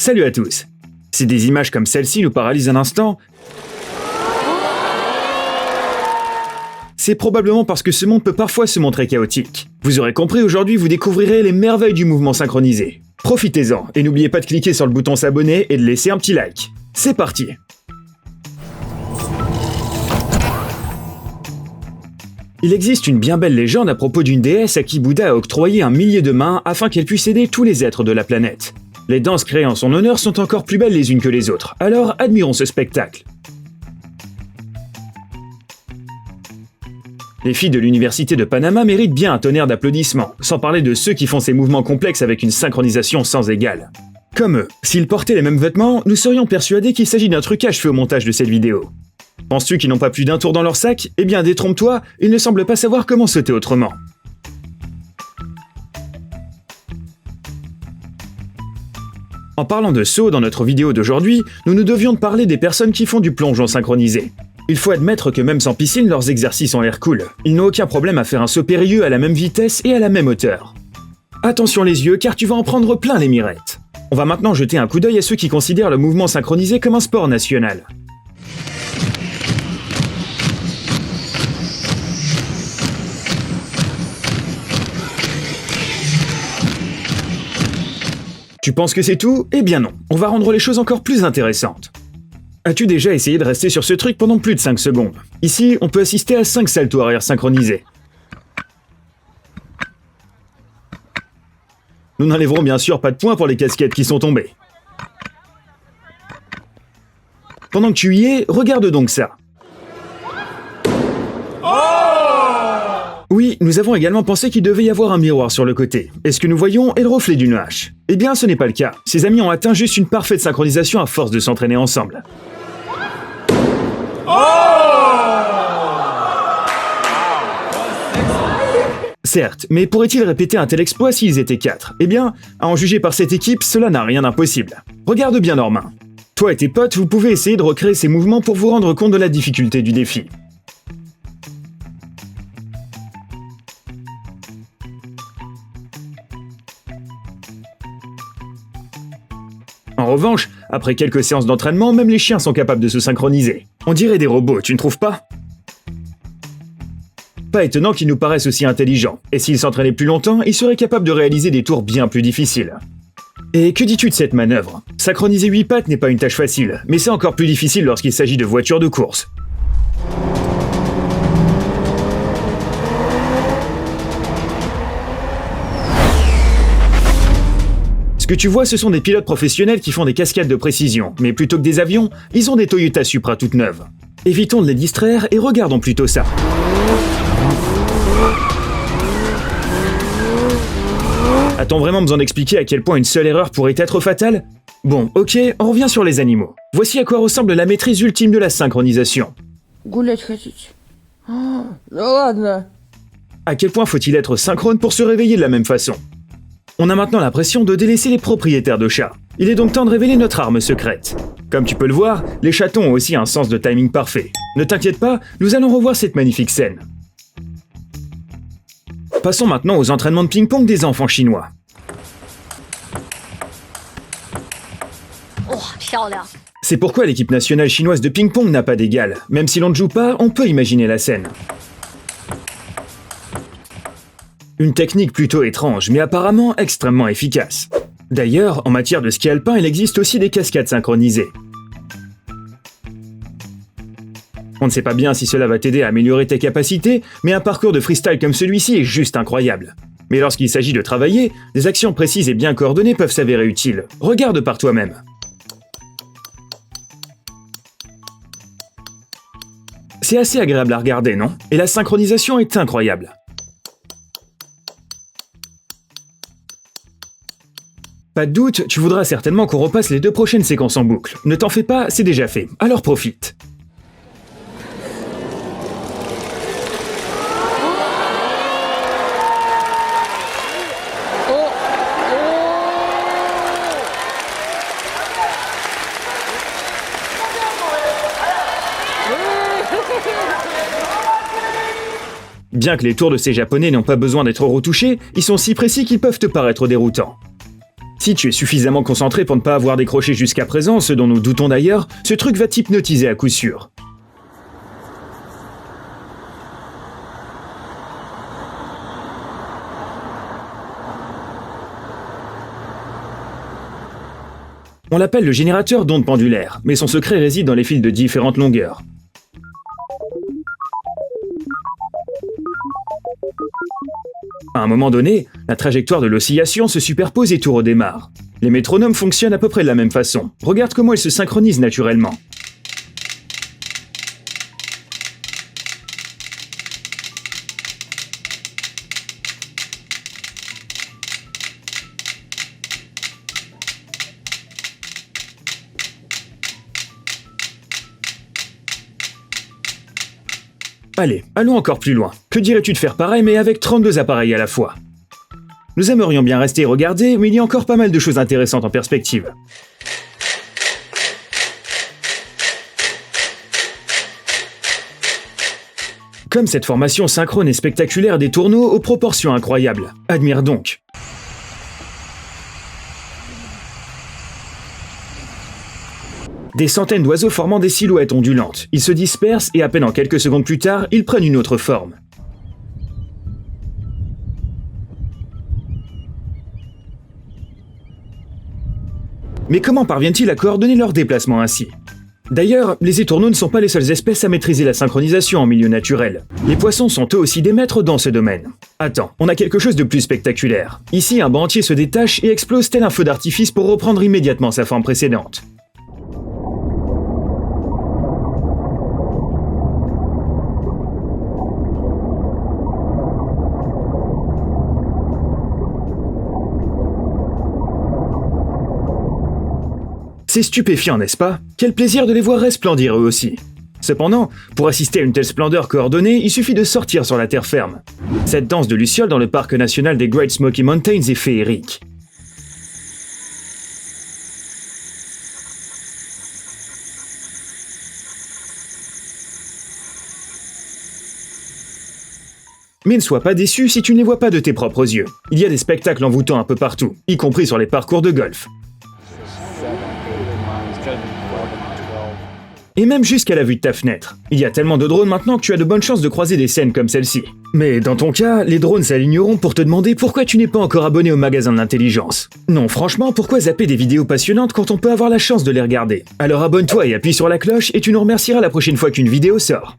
Salut à tous. Si des images comme celle-ci nous paralysent un instant, c'est probablement parce que ce monde peut parfois se montrer chaotique. Vous aurez compris, aujourd'hui vous découvrirez les merveilles du mouvement synchronisé. Profitez-en et n'oubliez pas de cliquer sur le bouton s'abonner et de laisser un petit like. C'est parti. Il existe une bien belle légende à propos d'une déesse à qui Bouddha a octroyé 1 millier de mains afin qu'elle puisse aider tous les êtres de la planète. Les danses créées en son honneur sont encore plus belles les unes que les autres, alors admirons ce spectacle. Les filles de l'université de Panama méritent bien un tonnerre d'applaudissements, sans parler de ceux qui font ces mouvements complexes avec une synchronisation sans égale. Comme eux, s'ils portaient les mêmes vêtements, nous serions persuadés qu'il s'agit d'un trucage fait au montage de cette vidéo. Penses-tu qu'ils n'ont pas plus d'un tour dans leur sac? Eh bien, détrompe-toi, ils ne semblent pas savoir comment sauter autrement. En parlant de saut dans notre vidéo d'aujourd'hui, nous devions de parler des personnes qui font du plongeon synchronisé. Il faut admettre que même sans piscine, leurs exercices ont l'air cool. Ils n'ont aucun problème à faire un saut périlleux à la même vitesse et à la même hauteur. Attention les yeux, car tu vas en prendre plein les mirettes. On va maintenant jeter un coup d'œil à ceux qui considèrent le mouvement synchronisé comme un sport national. Tu penses que c'est tout? Eh bien non, on va rendre les choses encore plus intéressantes. As-tu déjà essayé de rester sur ce truc pendant plus de 5 secondes? Ici, on peut assister à 5 saltos arrière synchronisés. Nous n'enlèverons bien sûr pas de points pour les casquettes qui sont tombées. Pendant que tu y es, regarde donc ça. Oui, nous avons également pensé qu'il devait y avoir un miroir sur le côté. Et ce que nous voyons est le reflet d'une hache. Eh bien, ce n'est pas le cas. Ces amis ont atteint juste une parfaite synchronisation à force de s'entraîner ensemble. Certes, mais pourraient-ils répéter un tel exploit s'ils étaient 4? Eh bien, à en juger par cette équipe, cela n'a rien d'impossible. Regarde bien leurs mains. Toi et tes potes, vous pouvez essayer de recréer ces mouvements pour vous rendre compte de la difficulté du défi. En revanche, après quelques séances d'entraînement, même les chiens sont capables de se synchroniser. On dirait des robots, tu ne trouves pas? Pas étonnant qu'ils nous paraissent aussi intelligents, et s'ils s'entraînaient plus longtemps, ils seraient capables de réaliser des tours bien plus difficiles. Et que dis-tu de cette manœuvre? Synchroniser 8 pattes n'est pas une tâche facile, mais c'est encore plus difficile lorsqu'il s'agit de voitures de course. Ce que tu vois, ce sont des pilotes professionnels qui font des cascades de précision, mais plutôt que des avions, ils ont des Toyota Supra toutes neuves. Évitons de les distraire et regardons plutôt ça. A-t-on vraiment besoin d'expliquer à quel point une seule erreur pourrait être fatale? Bon, ok, on revient sur les animaux. Voici à quoi ressemble la maîtrise ultime de la synchronisation. À quel point faut-il être synchrone pour se réveiller de la même façon? On a maintenant l'impression de délaisser les propriétaires de chats. Il est donc temps de révéler notre arme secrète. Comme tu peux le voir, les chatons ont aussi un sens de timing parfait. Ne t'inquiète pas, nous allons revoir cette magnifique scène. Passons maintenant aux entraînements de ping-pong des enfants chinois. C'est pourquoi l'équipe nationale chinoise de ping-pong n'a pas d'égal. Même si l'on ne joue pas, on peut imaginer la scène. Une technique plutôt étrange, mais apparemment extrêmement efficace. D'ailleurs, en matière de ski alpin, il existe aussi des cascades synchronisées. On ne sait pas bien si cela va t'aider à améliorer tes capacités, mais un parcours de freestyle comme celui-ci est juste incroyable. Mais lorsqu'il s'agit de travailler, des actions précises et bien coordonnées peuvent s'avérer utiles. Regarde par toi-même. C'est assez agréable à regarder, non? Et la synchronisation est incroyable. Pas de doute, tu voudras certainement qu'on repasse les 2 prochaines séquences en boucle. Ne t'en fais pas, c'est déjà fait. Alors profite. Bien que les tours de ces japonais n'ont pas besoin d'être retouchés, ils sont si précis qu'ils peuvent te paraître déroutants. Si tu es suffisamment concentré pour ne pas avoir décroché jusqu'à présent, ce dont nous doutons d'ailleurs, ce truc va t'hypnotiser à coup sûr. On l'appelle le générateur d'ondes pendulaires, mais son secret réside dans les fils de différentes longueurs. À un moment donné, la trajectoire de l'oscillation se superpose et tout redémarre. Les métronomes fonctionnent à peu près de la même façon. Regarde comment ils se synchronisent naturellement. Allez, allons encore plus loin. Que dirais-tu de faire pareil mais avec 32 appareils à la fois? Nous aimerions bien rester et regarder, mais il y a encore pas mal de choses intéressantes en perspective. Comme cette formation synchrone et spectaculaire des tourneaux aux proportions incroyables. Admire donc. Des centaines d'oiseaux formant des silhouettes ondulantes. Ils se dispersent et à peine en quelques secondes plus tard, ils prennent une autre forme. Mais comment parviennent-ils à coordonner leurs déplacements ainsi? D'ailleurs, les étourneaux ne sont pas les seules espèces à maîtriser la synchronisation en milieu naturel. Les poissons sont eux aussi des maîtres dans ce domaine. Attends, on a quelque chose de plus spectaculaire. Ici, un banc entier se détache et explose tel un feu d'artifice pour reprendre immédiatement sa forme précédente. C'est stupéfiant, n'est-ce pas? Quel plaisir de les voir resplendir eux aussi. Cependant, pour assister à une telle splendeur coordonnée, il suffit de sortir sur la terre ferme. Cette danse de lucioles dans le parc national des Great Smoky Mountains est féerique. Mais ne sois pas déçu si tu ne les vois pas de tes propres yeux. Il y a des spectacles envoûtants un peu partout, y compris sur les parcours de golf. Et même jusqu'à la vue de ta fenêtre. Il y a tellement de drones maintenant que tu as de bonnes chances de croiser des scènes comme celle-ci. Mais dans ton cas, les drones s'aligneront pour te demander pourquoi tu n'es pas encore abonné au magasin de l'intelligence. Non, franchement, pourquoi zapper des vidéos passionnantes quand on peut avoir la chance de les regarder? Alors abonne-toi et appuie sur la cloche et tu nous remercieras la prochaine fois qu'une vidéo sort.